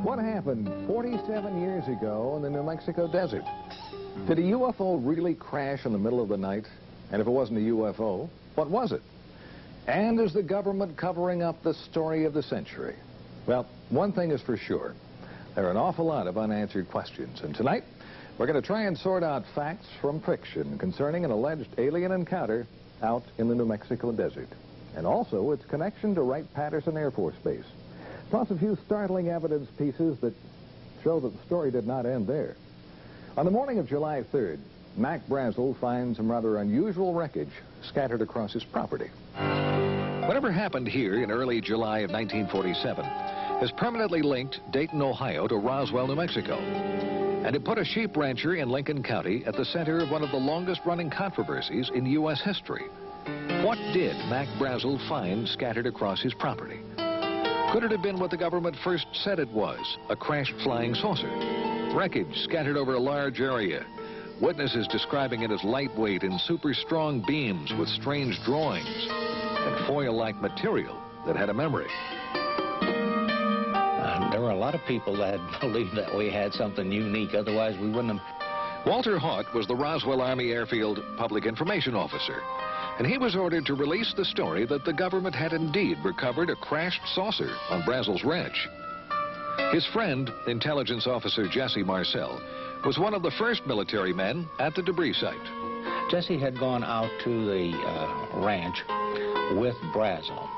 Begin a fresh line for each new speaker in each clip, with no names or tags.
What happened 47 years ago in the New Mexico desert? Did a UFO really crash in the middle of the night? And if it wasn't a UFO, what was it? And is the government covering up the story of the century? Well, one thing is for sure. There are an awful lot of unanswered questions. And tonight, we're going to try and sort out facts from fiction concerning an alleged alien encounter out in the New Mexico desert. And also its connection to Wright-Patterson Air Force Base. Plus a few startling evidence pieces that show that the story did not end there. On the morning of July 3rd, Mac Brazel finds some rather unusual wreckage scattered across his property. Whatever happened here in early July of 1947 has permanently linked Dayton, Ohio to Roswell, New Mexico. And it put a sheep rancher in Lincoln County at the center of one of the longest-running controversies in U.S. history. What did Mac Brazel find scattered across his property? Could it have been what the government first said it was, a crashed flying saucer? Wreckage scattered over a large area. Witnesses describing it as lightweight and super strong beams with strange drawings and foil-like material that had a memory.
There were a lot of people that believed that we had something unique, otherwise we wouldn't have.
Walter Haught was the Roswell Army Airfield Public Information Officer, and he was ordered to release the story that the government had indeed recovered a crashed saucer on Brazel's ranch. His friend, intelligence officer Jesse Marcel, was one of the first military men at the debris site.
Jesse had gone out to the ranch with Brazel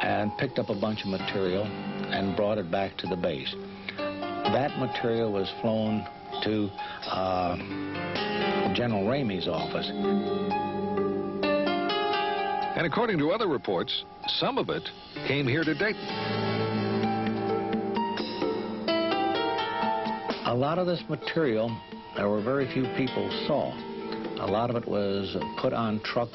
and picked up a bunch of material and brought it back to the base. That material was flown to General Ramey's office.
And according to other reports, some of it came here to Dayton.
A lot of this material, there were very few people saw. A lot of it was put on trucks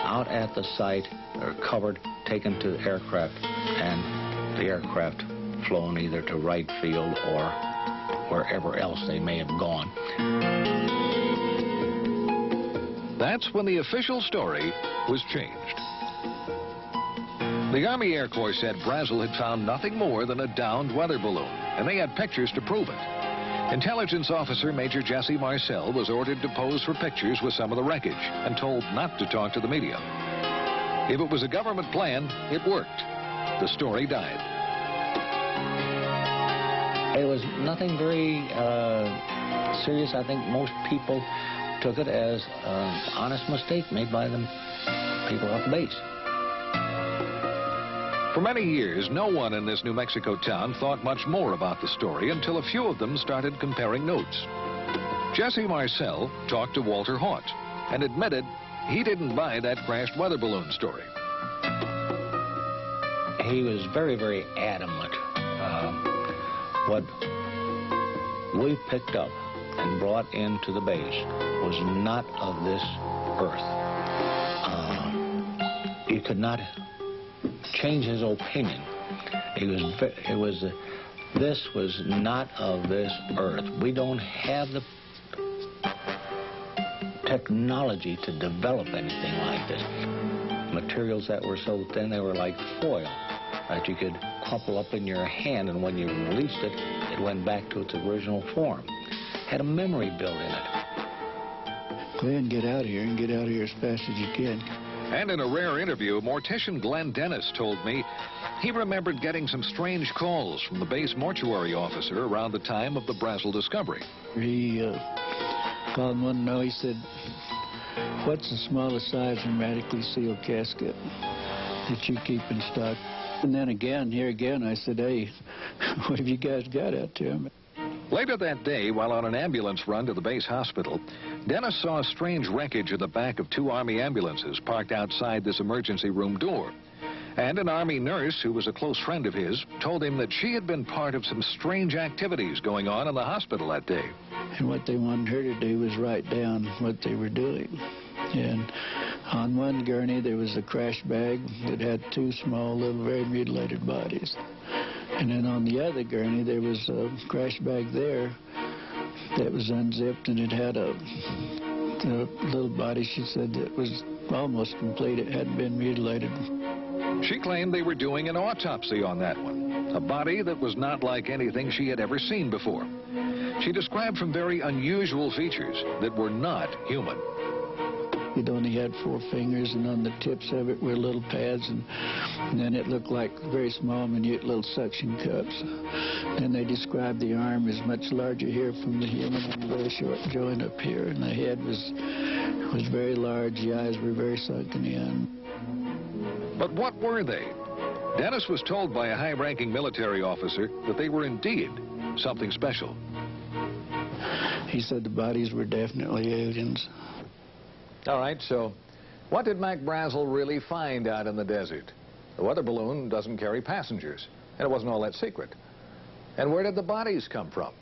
out at the site, or covered, taken to the aircraft, and the aircraft flown either to Wright Field or wherever else they may have gone.
That's when the official story was changed. The Army Air Corps said Brazel had found nothing more than a downed weather balloon, and they had pictures to prove it. Intelligence officer Major Jesse Marcel was ordered to pose for pictures with some of the wreckage and told not to talk to the media. If it was a government plan, it worked. The story died.
It was nothing very serious. I think most people took it as an honest mistake made by the people off the base.
For many years, no one in this New Mexico town thought much more about the story until a few of them started comparing notes. Jesse Marcel talked to Walter Haught and admitted he didn't buy that crashed weather balloon story.
He was very, very adamant. What we picked up and brought into the base was not of this earth. You could not change his opinion. This was not of this earth. We don't have the technology to develop anything like this. Materials that were so thin, they were like foil that you could crumple up in your hand, and when you released it, it went back to its original form. Had a memory built in it.
Go ahead and get out of here, and get out of here as fast as you can.
And in a rare interview, mortician Glenn Dennis told me he remembered getting some strange calls from the base mortuary officer around the time of the Brazel discovery.
He called one night. He said, "What's the smallest size hermetically sealed casket that you keep in stock?" And then again, here again, I said, "Hey, what have you guys got out there?"
Later that day, while on an ambulance run to the base hospital, Dennis saw strange wreckage in the back of 2 Army ambulances parked outside this emergency room door. And an Army nurse, who was a close friend of his, told him that she had been part of some strange activities going on in the hospital that day.
And what they wanted her to do was write down what they were doing. And on one gurney, there was a crash bag that had 2 small, little, very mutilated bodies. And then on the other gurney, there was a crash bag there that was unzipped, and it had a little body, she said, that was almost complete. It hadn't been mutilated.
She claimed they were doing an autopsy on that one. a body that was not like anything she had ever seen before. She described some very unusual features that were not human.
It only had 4 fingers, and on the tips of it were little pads, and then it looked like very small, minute little suction cups. And they described the arm as much larger here from the human and a very short joint up here, and the head was very large. The eyes were very sunken in.
But what were they? Dennis was told by a high-ranking military officer that they were indeed something special.
He said the bodies were definitely aliens.
All right, so what did Mac Brazel really find out in the desert? The weather balloon doesn't carry passengers, and it wasn't all that secret. And where did the bodies come from?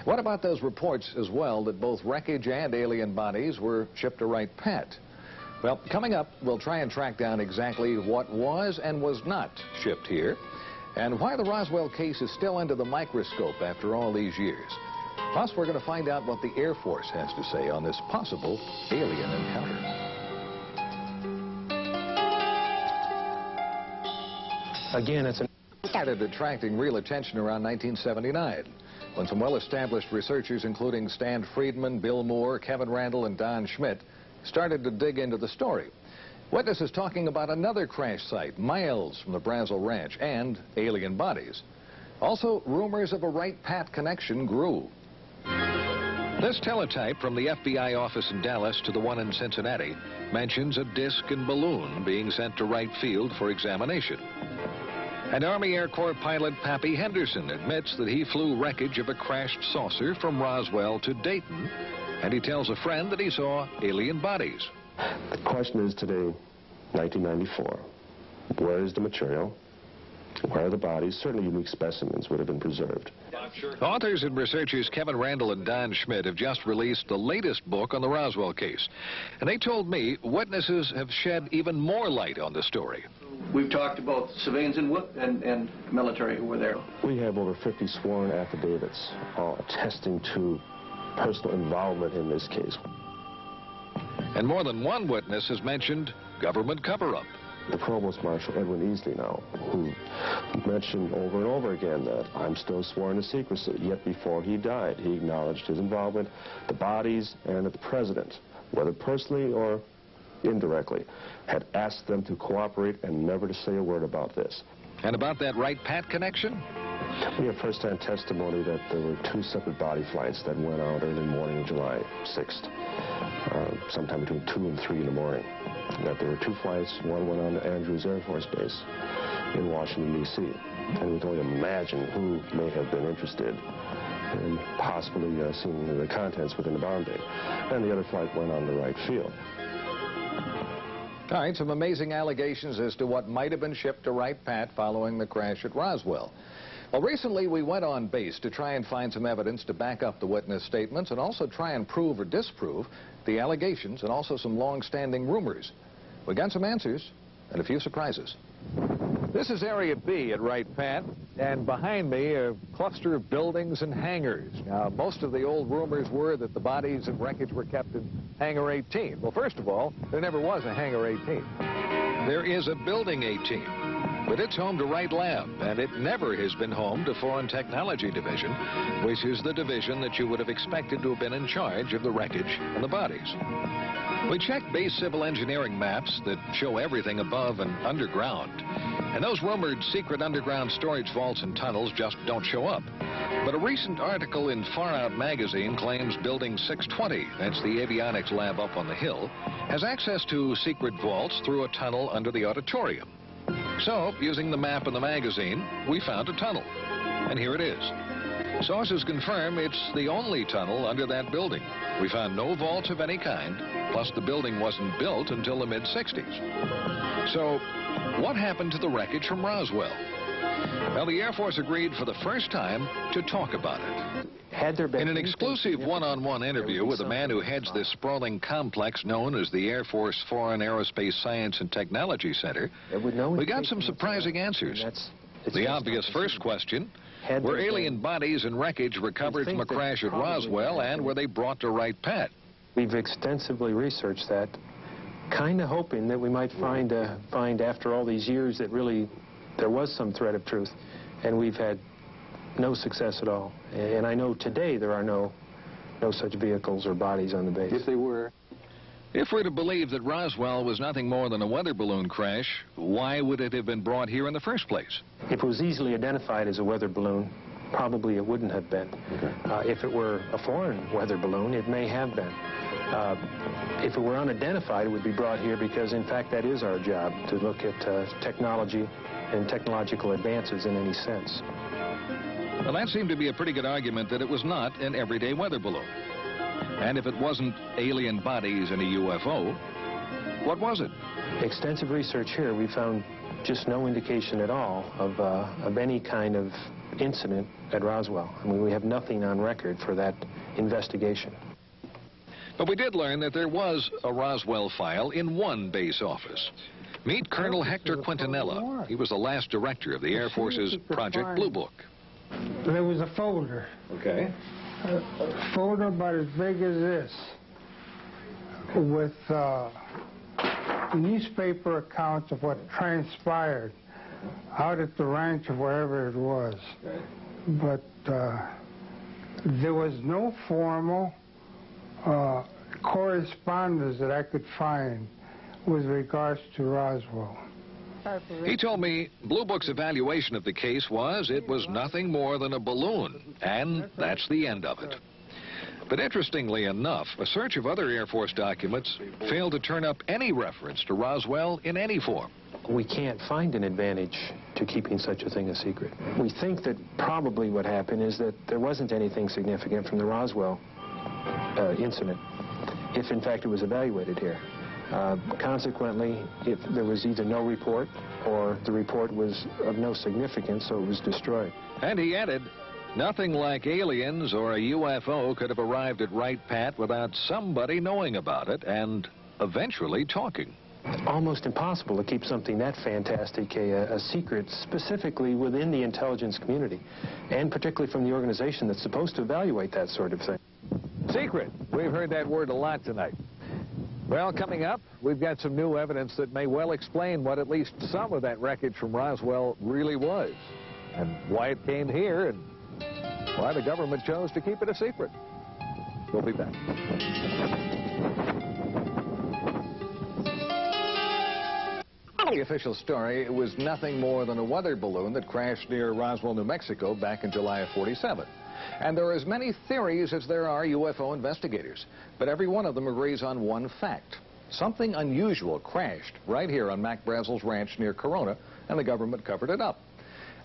What about those reports as well that both wreckage and alien bodies were shipped to Wright-Patt? Well, coming up, we'll try and track down exactly what was and was not shipped here, and why the Roswell case is still under the microscope after all these years. Plus, we're going to find out what the Air Force has to say on this possible alien encounter.
Again, it
started attracting real attention around 1979, when some well-established researchers, including Stan Friedman, Bill Moore, Kevin Randle, and Don Schmitt, started to dig into the story. Witnesses talking about another crash site miles from the Brazel Ranch and alien bodies. Also, rumors of a Wright-Patt connection grew. This teletype from the FBI office in Dallas to the one in Cincinnati mentions a disc and balloon being sent to Wright Field for examination. And Army Air Corps pilot Pappy Henderson admits that he flew wreckage of a crashed saucer from Roswell to Dayton, and he tells a friend that he saw alien bodies.
The question is today, 1994, where is the material? Where are the bodies? Certainly unique specimens would have been preserved.
Authors and researchers Kevin Randle and Don Schmitt have just released the latest book on the Roswell case. And they told me witnesses have shed even more light on the story.
We've talked about civilians and military who were there.
We have over 50 sworn affidavits all attesting to personal involvement in this case.
And more than one witness has mentioned government cover-up.
The Provost Marshal Edwin Easley now, who mentioned over and over again that I'm still sworn to secrecy, yet before he died, he acknowledged his involvement, the bodies, and that the President, whether personally or indirectly, had asked them to cooperate and never to say a word about this.
And about that Wright-Patt connection?
We have first-hand testimony that there were 2 separate body flights that went out early morning of July 6th, sometime between 2 and 3 in the morning. That there were 2 flights, one went on to Andrews Air Force Base in Washington, D.C. And we can only imagine who may have been interested in possibly seeing the contents within the bomb bay. And the other flight went on to Wright Field.
All right, some amazing allegations as to what might have been shipped to Wright-Patt following the crash at Roswell. Well, recently we went on base to try and find some evidence to back up the witness statements and also try and prove or disprove the allegations and also some long-standing rumors. We got some answers and a few surprises. This is Area B at Wright-Patt, and behind me a cluster of buildings and hangars. Now, most of the old rumors were that the bodies and wreckage were kept in Hangar 18. Well, first of all, there never was a Hangar 18. There is a Building 18, but it's home to Wright Lab, and it never has been home to Foreign Technology Division, which is the division that you would have expected to have been in charge of the wreckage and the bodies. We checked base civil engineering maps that show everything above and underground. And those rumored secret underground storage vaults and tunnels just don't show up. But a recent article in Far Out magazine claims Building 620, that's the avionics lab up on the hill, has access to secret vaults through a tunnel under the auditorium. So, using the map in the magazine, we found a tunnel. And here it is. Sources confirm it's the only tunnel under that building. We found no vaults of any kind, plus the building wasn't built until the mid-60s. So, what happened to the wreckage from Roswell? Well, the Air Force agreed for the first time to talk about it.
Had there been
in an exclusive one-on-one interview with a man who heads this sprawling complex known as the Air Force Foreign Aerospace Science and Technology Center, we got some surprising answers. The obvious first question: were alien bodies and wreckage recovered from a crash at Roswell, and were they brought to Wright-Patt?
We've extensively researched that, kind of hoping that we might find after all these years that really there was some thread of truth. and we've had no success at all. And I know today there are no such vehicles or bodies on the base.
If they were.
If we're to believe that Roswell was nothing more than a weather balloon crash, why would it have been brought here in the first place?
If it was easily identified as a weather balloon, probably it wouldn't have been. If it were a foreign weather balloon, it may have been. If it were unidentified, it would be brought here because, in fact, that is our job, to look at technology and technological advances in any sense.
Well, that seemed to be a pretty good argument that it was not an everyday weather balloon. And if it wasn't alien bodies in a UFO, what was it?
Extensive research here, we found just no indication at all of any kind of incident at Roswell. I mean, we have nothing on record for that investigation.
But we did learn that there was a Roswell file in one base office. Meet Colonel Hector Quintanilla. He was the last director of the Air Force's Project Blue Book.
There was a folder.
Okay.
A folder about as big as this, with newspaper accounts of what transpired out at the ranch or wherever it was. But there was no formal correspondence that I could find with regards to Roswell.
He told me Blue Book's evaluation of the case was it was nothing more than a balloon, and that's the end of it. But interestingly enough, a search of other Air Force documents failed to turn up any reference to Roswell in any form.
We can't find an advantage to keeping such a thing a secret. We think that probably what happened is that there wasn't anything significant from the Roswell incident, if in fact it was evaluated here. Consequently, if there was either no report or the report was of no significance, so it was destroyed.
And he added, nothing like aliens or a UFO could have arrived at Wright-Pat without somebody knowing about it and eventually talking.
Almost impossible to keep something that fantastic a secret, specifically within the intelligence community, and particularly from the organization that's supposed to evaluate that sort of thing.
Secret. We've heard that word a lot tonight. Well, coming up, we've got some new evidence that may well explain what at least some of that wreckage from Roswell really was, and why it came here, and why the government chose to keep it a secret. We'll be back. The official story was nothing more than a weather balloon that crashed near Roswell, New Mexico back in July of '47. And there are as many theories as there are UFO investigators, but every one of them agrees on one fact. Something unusual crashed right here on Mac Brazel's ranch near Corona, and the government covered it up.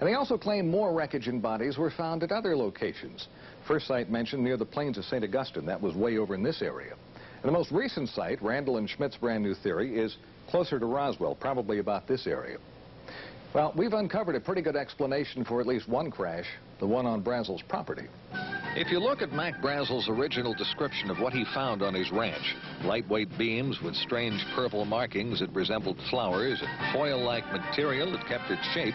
And they also claim more wreckage and bodies were found at other locations. First site mentioned near the plains of St. Augustine. That was way over in this area. And the most recent site, Randle and Schmitt's brand new theory, is closer to Roswell, probably about this area. Well, we've uncovered a pretty good explanation for at least one crash, the one on Brazel's property.
If you look at Mac Brazel's original description of what he found on his ranch, lightweight beams with strange purple markings that resembled flowers and foil-like material that kept its shape,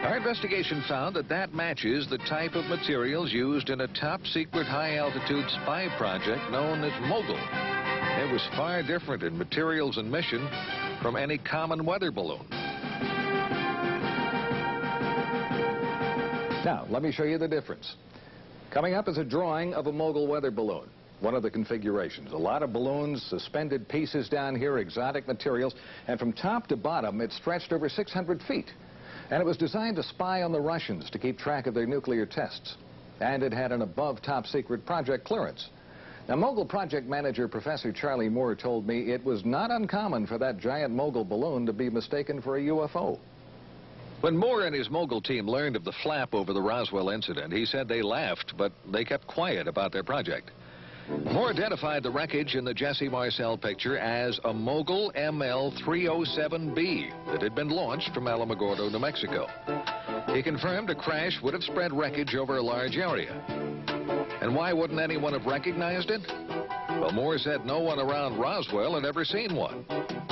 our investigation found that that matches the type of materials used in a top-secret high-altitude spy project known as Mogul. It was far different in materials and mission from any common weather balloon.
Now, let me show you the difference. Coming up is a drawing of a Mogul weather balloon, one of the configurations. A lot of balloons, suspended pieces down here, exotic materials, and from top to bottom, it stretched over 600 feet. And it was designed to spy on the Russians to keep track of their nuclear tests. And it had an above top secret project clearance. Now, Mogul project manager Professor Charlie Moore told me it was not uncommon for that giant Mogul balloon to be mistaken for a UFO.
When Moore and his Mogul team learned of the flap over the Roswell incident, he said they laughed, but they kept quiet about their project. Moore identified the wreckage in the Jesse Marcel picture as a Mogul ML-307B that had been launched from Alamogordo, New Mexico. He confirmed a crash would have spread wreckage over a large area. And why wouldn't anyone have recognized it? Well, Moore said no one around Roswell had ever seen one.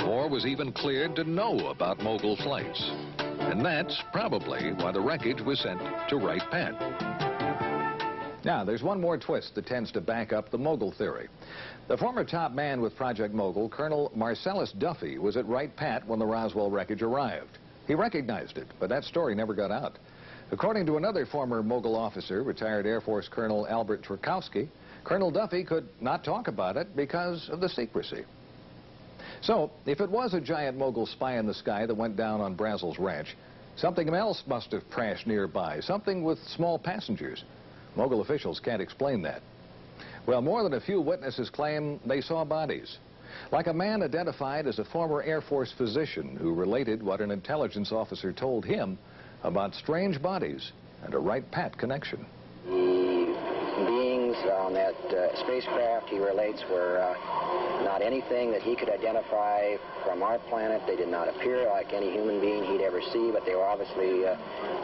Moore was even cleared to know about Mogul flights. And that's probably why the wreckage was sent to Wright-Pat.
Now, there's one more twist that tends to back up the Mogul theory. The former top man with Project Mogul, Colonel Marcellus Duffy, was at Wright-Pat when the Roswell wreckage arrived. He recognized it, but that story never got out. According to another former Mogul officer, retired Air Force Colonel Albert Trukowski, Colonel Duffy could not talk about it because of the secrecy. So, if it was a giant Mogul spy in the sky that went down on Brazel's ranch, something else must have crashed nearby, something with small passengers. Mogul officials can't explain that. Well, more than a few witnesses claim they saw bodies. Like a man identified as a former Air Force physician who related what an intelligence officer told him about strange bodies and a Wright-Pat connection.
The beings on that spacecraft, he relates, were not anything that he could identify from our planet. They did not appear like any human being he'd ever see, but they were obviously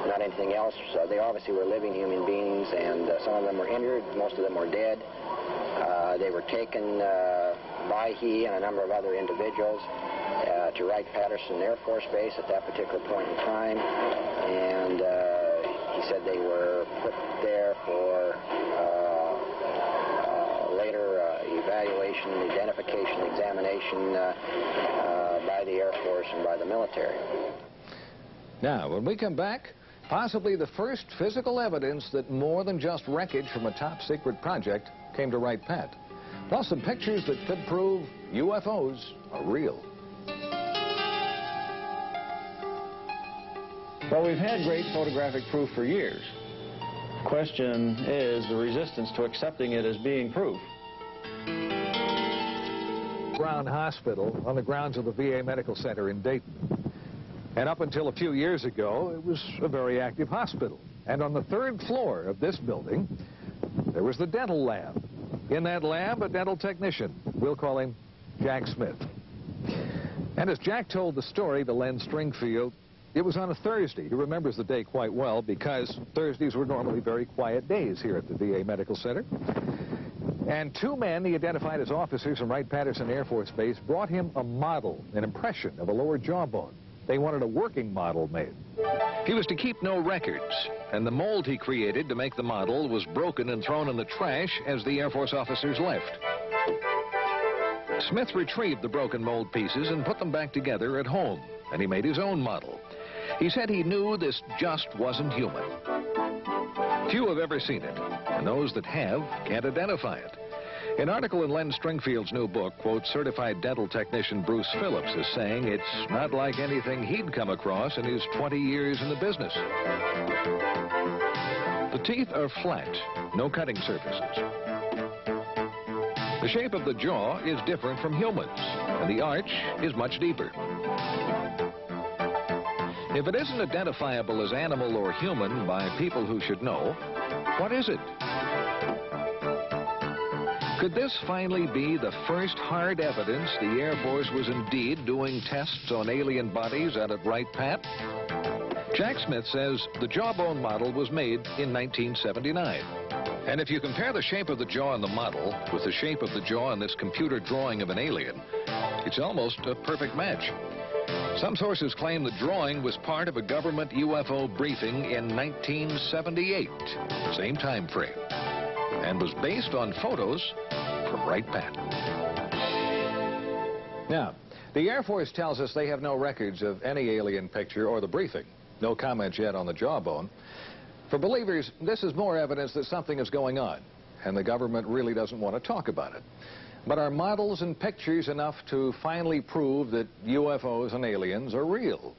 not anything else. They obviously were living human beings, and some of them were injured, most of them were dead. They were taken by he and a number of other individuals to Wright-Patterson Air Force Base at that particular point in time, and he said they were put there for later evaluation, identification, examination by the Air Force and by the military.
Now, when we come back, possibly the first physical evidence that more than just wreckage from a top-secret project came to Wright-Pat. Plus some pictures that could prove UFOs are real.
Well, we've had great photographic proof for years. The question is the resistance to accepting it as being proof.
Brown Hospital on the grounds of the VA Medical Center in Dayton. And up until a few years ago, it was a very active hospital. And on the 3rd floor of this building, there was the dental lab. In that lab, a dental technician. We'll call him Jack Schmitt. And as Jack told the story to Len Stringfield, it was on a Thursday. He remembers the day quite well because Thursdays were normally very quiet days here at the VA Medical Center. And 2 men he identified as officers from Wright-Patterson Air Force Base brought him a model, an impression of a lower jawbone. They wanted a working model made.
He was to keep no records, and the mold he created to make the model was broken and thrown in the trash as the Air Force officers left. Smith retrieved the broken mold pieces and put them back together at home, and he made his own model. He said he knew this just wasn't human. Few have ever seen it, and those that have can't identify it. An article in Len Stringfield's new book quotes certified dental technician Bruce Phillips as saying it's not like anything he'd come across in his 20 years in the business. The teeth are flat, no cutting surfaces. The shape of the jaw is different from humans, and the arch is much deeper. If it isn't identifiable as animal or human by people who should know, what is it? Could this finally be the first hard evidence the Air Force was indeed doing tests on alien bodies out at Wright-Pat? Jack Smith says the jawbone model was made in 1979. And if you compare the shape of the jaw in the model with the shape of the jaw in this computer drawing of an alien, it's almost a perfect match. Some sources claim the drawing was part of a government UFO briefing in 1978, same time frame, and was based on photos from Wright-Pat.
Now, the Air Force tells us they have no records of any alien picture or the briefing. No comments yet on the jawbone. For believers, this is more evidence that something is going on, and the government really doesn't want to talk about it. But are models and pictures enough to finally prove that UFOs and aliens are real?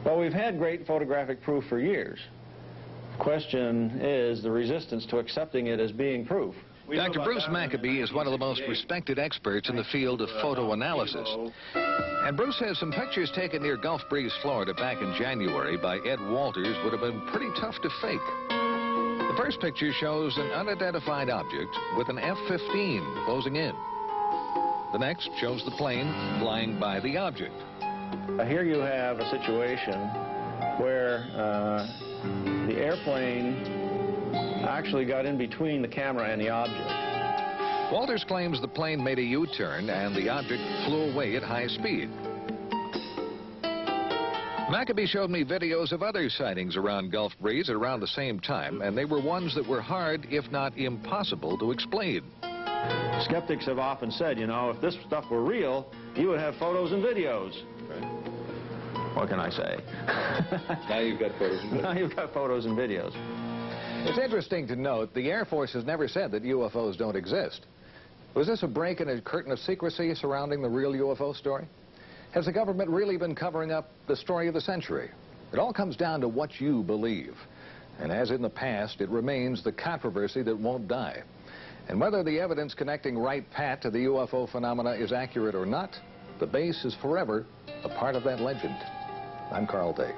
Well, we've had great photographic proof for years. The question is the resistance to accepting it as being proof.
Dr. Bruce Maccabee is one of the most respected experts in the field of photoanalysis. And Bruce says some pictures taken near Gulf Breeze, Florida back in January by Ed Walters would have been pretty tough to fake. The first picture shows an unidentified object with an F-15 closing in. The next shows the plane flying by the object.
Here you have a situation where the airplane actually got in between the camera and the object.
Walters claims the plane made a U-turn and the object flew away at high speed. Maccabee showed me videos of other sightings around Gulf Breeze at around the same time, and they were ones that were hard, if not impossible, to explain.
Skeptics have often said, you know, if this stuff were real, you would have photos and videos. What can I say?
Now you've got photos and videos.
Now you've got photos and videos.
It's interesting to note the Air Force has never said that UFOs don't exist. Was this a break in a curtain of secrecy surrounding the real UFO story? Has the government really been covering up the story of the century? It all comes down to what you believe. And as in the past, it remains the controversy that won't die. And whether the evidence connecting Wright-Pat to the UFO phenomena is accurate or not, the base is forever a part of that legend. I'm Carl Day.